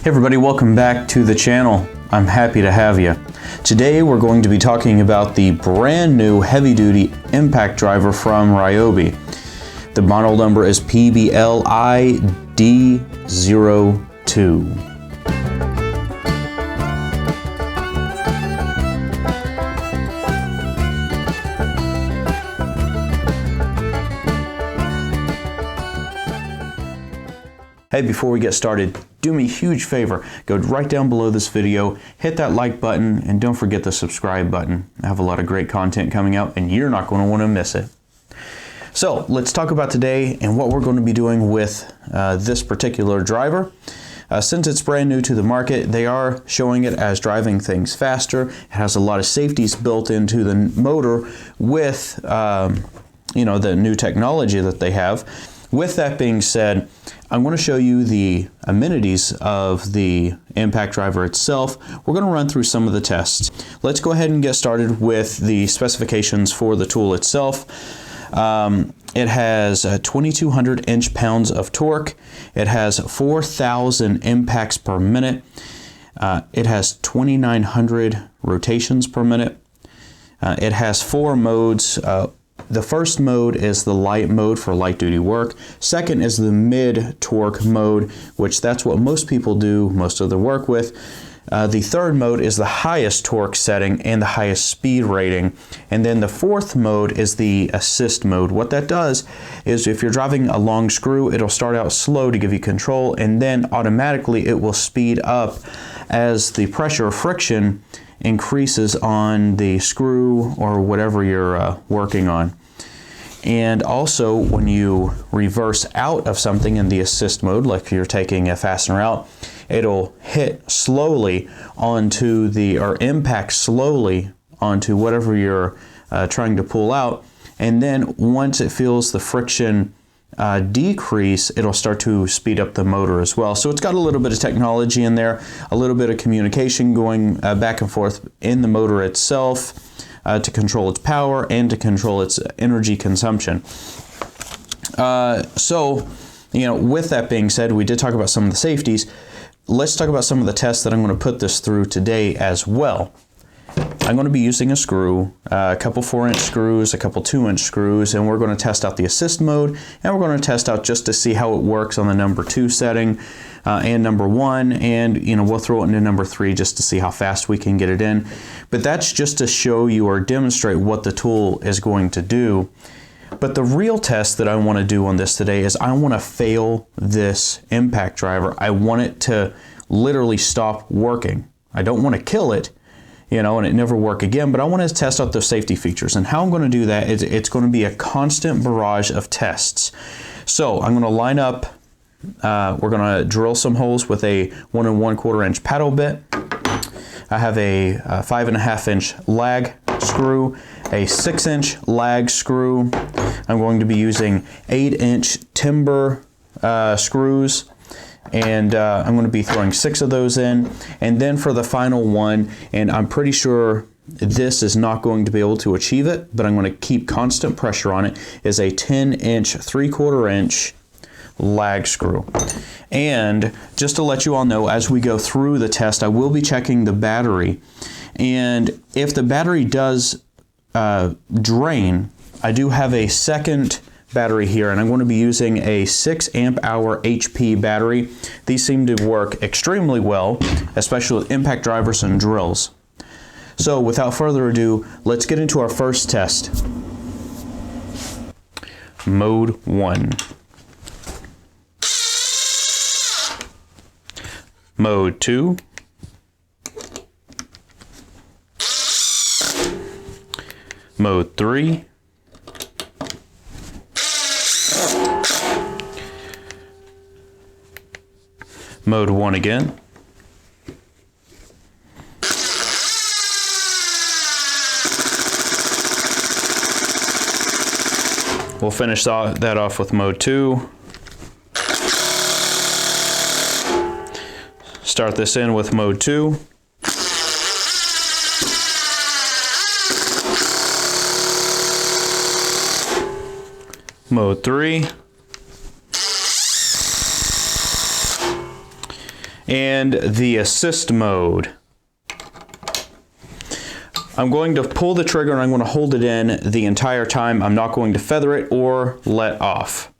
Hey everybody, welcome back to the channel. I'm happy to have you. Today we're going to be talking about the brand new heavy-duty impact driver from Ryobi. The model number is PBLID02. Hey, before we get started, do me a huge favor. Go right down below this video, hit that like button, and don't forget the subscribe button. I have a lot of great content coming out, and you're not going to want to miss it. So, let's talk about today and what we're going to be doing with this particular driver. Since it's brand new to the market, they are showing it as driving things faster. It has a lot of safeties built into the motor with the new technology that they have. With that being said, I'm going to show you the amenities of the impact driver itself. We're going to run through some of the tests. Let's go ahead and get started with the specifications for the tool itself. It has 2,200 inch-pounds of torque. It has 4,000 impacts per minute. It has 2,900 rotations per minute. It has 4 modes. The first mode is the light mode for light duty work. Second is the mid torque mode, which that's what most people do most of their work with. The third mode is the highest torque setting and the highest speed rating. And then the fourth mode is the assist mode. What that does is if you're driving a long screw, it'll start out slow to give you control, and then automatically it will speed up as the pressure or friction increases on the screw or whatever you're working on. And also when you reverse out of something in the assist mode, like if you're taking a fastener out, it'll hit slowly onto or impact slowly onto whatever you're trying to pull out. And then once it feels the friction decrease, it'll start to speed up the motor as well. So it's got a little bit of technology in there, a little bit of communication going back and forth in the motor itself to control its power and to control its energy consumption. With that being said, we did talk about some of the safeties. Let's talk about some of the tests that I'm going to put this through today as well. I'm going to be using a screw, a couple 4-inch screws, a couple 2-inch screws, and we're going to test out the assist mode, and we're going to test out just to see how it works on the number 2 setting and number 1, and we'll throw it into number 3 just to see how fast we can get it in. But that's just to show you or demonstrate what the tool is going to do. But the real test that I want to do on this today is I want to fail this impact driver. I want it to literally stop working. I don't want to kill it, and it never work again, but I want to test out those safety features. And how I'm going to do that is it's going to be a constant barrage of tests. So I'm going to line up, we're going to drill some holes with a 1 1/4 inch paddle bit. I have a 5.5 inch lag screw, a 6-inch lag screw. I'm going to be using 8-inch timber screws. And I'm going to be throwing 6 of those in. And then for the final one, and I'm pretty sure this is not going to be able to achieve it, but I'm going to keep constant pressure on it, is a 10-inch 3/4 inch lag screw. And just to let you all know, as we go through the test, I will be checking the battery. And if the battery does drain, I do have a second battery here, and I'm going to be using a 6 amp hour HP battery. These seem to work extremely well, especially with impact drivers and drills. So without further ado, let's get into our first test. Mode 1. Mode 2. Mode 3. Mode 1 again. We'll finish that off with mode 2. Start this in with mode 2. Mode 3. and the assist mode. I'm going to pull the trigger and I'm going to hold it in the entire time. I'm not going to feather it or let off.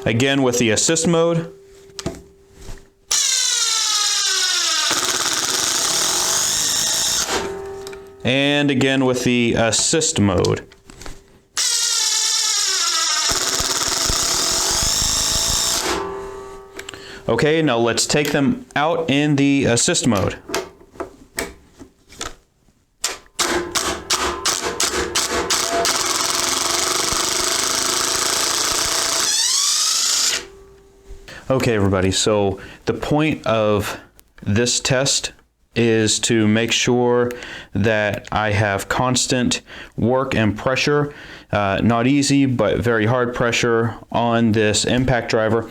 Again with the assist mode. And again with the assist mode. Okay, now let's take them out in the assist mode. Okay, everybody, so the point of this test is to make sure that I have constant work and pressure, not easy, but very hard pressure on this impact driver.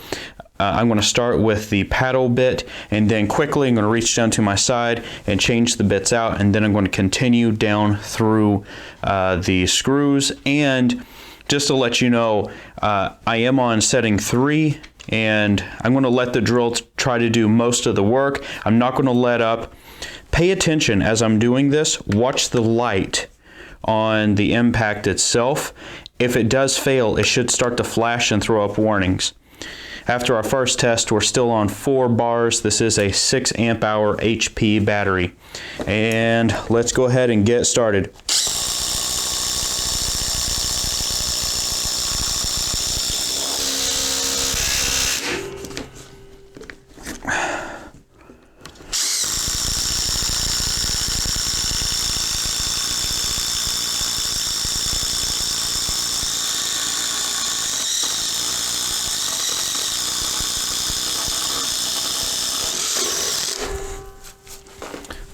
I'm going to start with the paddle bit, and then quickly I'm going to reach down to my side and change the bits out, and then I'm going to continue down through the screws. And just to let you know, I am on setting 3, and I'm going to let the drill try to do most of the work. I'm not going to let up. Pay attention as I'm doing this. Watch the light on the impact itself. If it does fail, it should start to flash and throw up warnings. After our first test, we're still on 4 bars. This is a 6 amp hour HP battery. And let's go ahead and get started.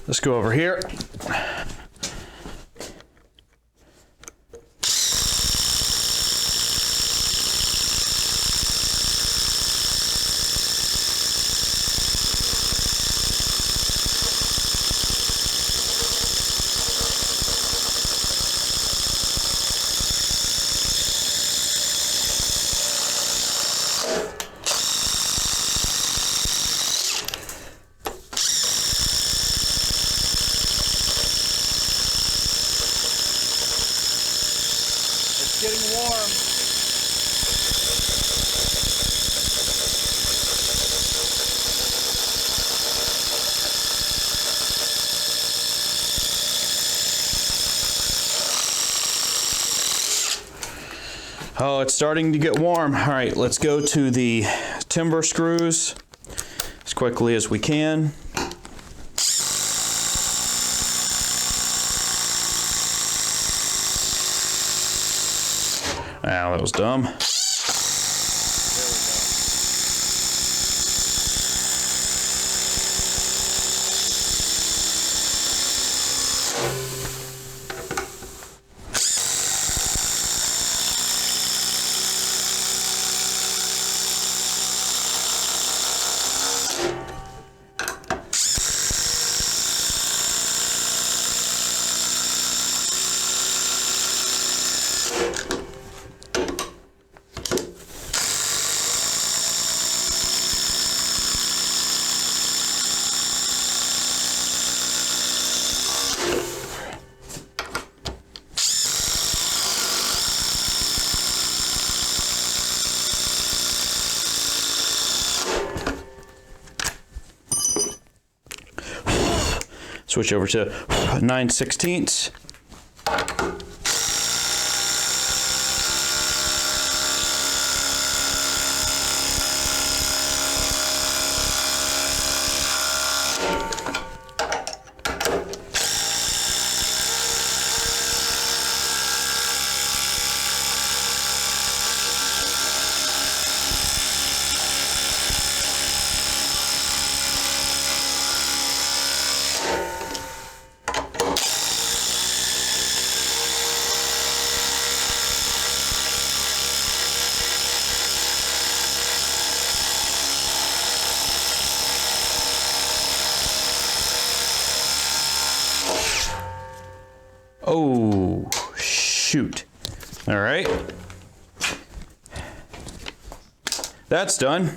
Let's go over here. Getting warm. Oh, it's starting to get warm. All right, let's go to the timber screws as quickly as we can. Wow, that was dumb. Switch over to 9/16. Oh, shoot. All right. that's done.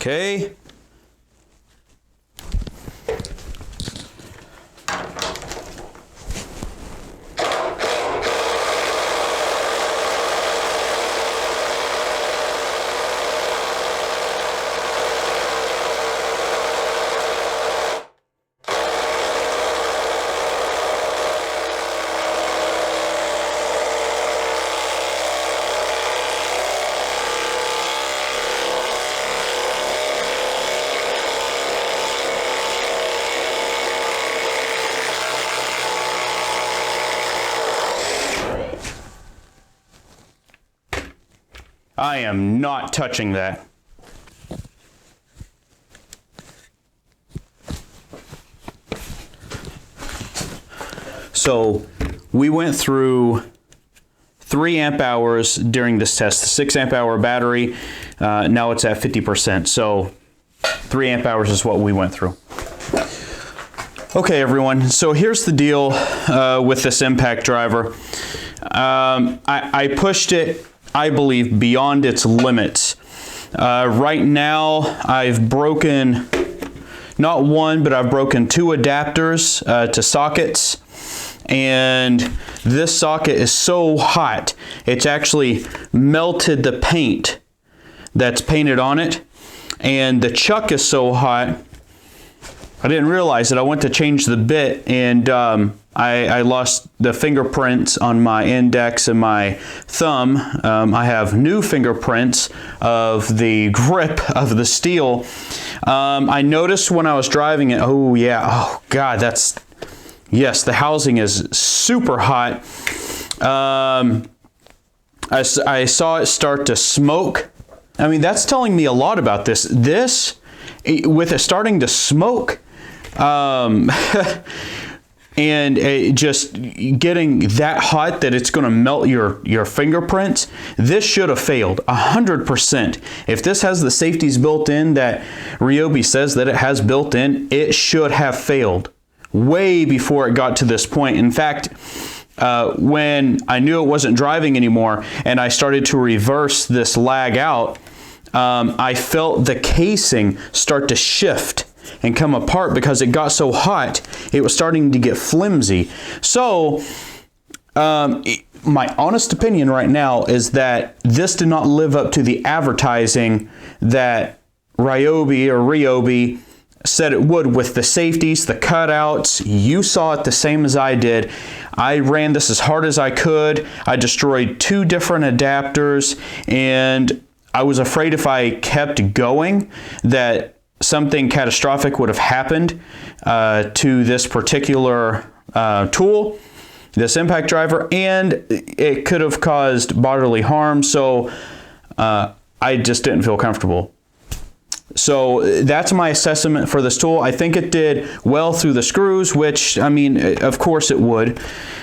Okay. I am not touching that. So we went through 3 amp hours during this test, the 6 amp hour battery, now it's at 50%. So 3 amp hours is what we went through. Okay, everyone, so here's the deal with this impact driver. I pushed it, I believe, beyond its limits. Right now, I've broken not one, but I've broken 2 adapters to sockets. And this socket is so hot, it's actually melted the paint that's painted on it. And the chuck is so hot, I didn't realize it. I went to change the bit and I lost the fingerprints on my index and my thumb. I have new fingerprints of the grip of the steel. I noticed when I was driving it, oh yeah, oh God, yes, the housing is super hot. I saw it start to smoke. I mean, that's telling me a lot about this. With it starting to smoke, and just getting that hot that it's going to melt your fingerprints, this should have failed 100%. If this has the safeties built in that Ryobi says that it has built in, it should have failed way before it got to this point. In fact, when I knew it wasn't driving anymore and I started to reverse this lag out, I felt the casing start to shift and come apart because it got so hot, it was starting to get flimsy. So, my honest opinion right now is that this did not live up to the advertising that Ryobi said it would with the safeties, the cutouts. You saw it the same as I did. I ran this as hard as I could. I destroyed 2 different adapters, and I was afraid if I kept going that something catastrophic would have happened to this particular tool, this impact driver, and it could have caused bodily harm. So I just didn't feel comfortable. So that's my assessment for this tool. I think it did well through the screws, which, I mean, of course it would.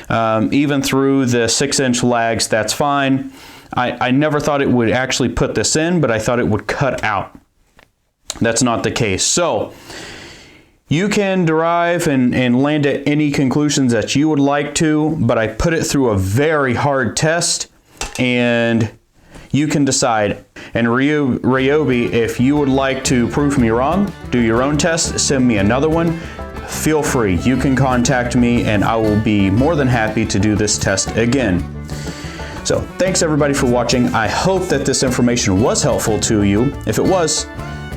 Even through the 6-inch lags, that's fine. I never thought it would actually put this in, but I thought it would cut out. That's not the case. So you can derive and land at any conclusions that you would like to, but I put it through a very hard test, and you can decide. And Ryobi, if you would like to prove me wrong, do your own test, send me another one, feel free. You can contact me and I will be more than happy to do this test again. So thanks everybody for watching. I hope that this information was helpful to you. If it was,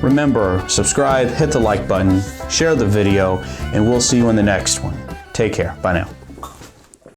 remember, subscribe, hit the like button, share the video, and we'll see you in the next one. Take care. Bye now.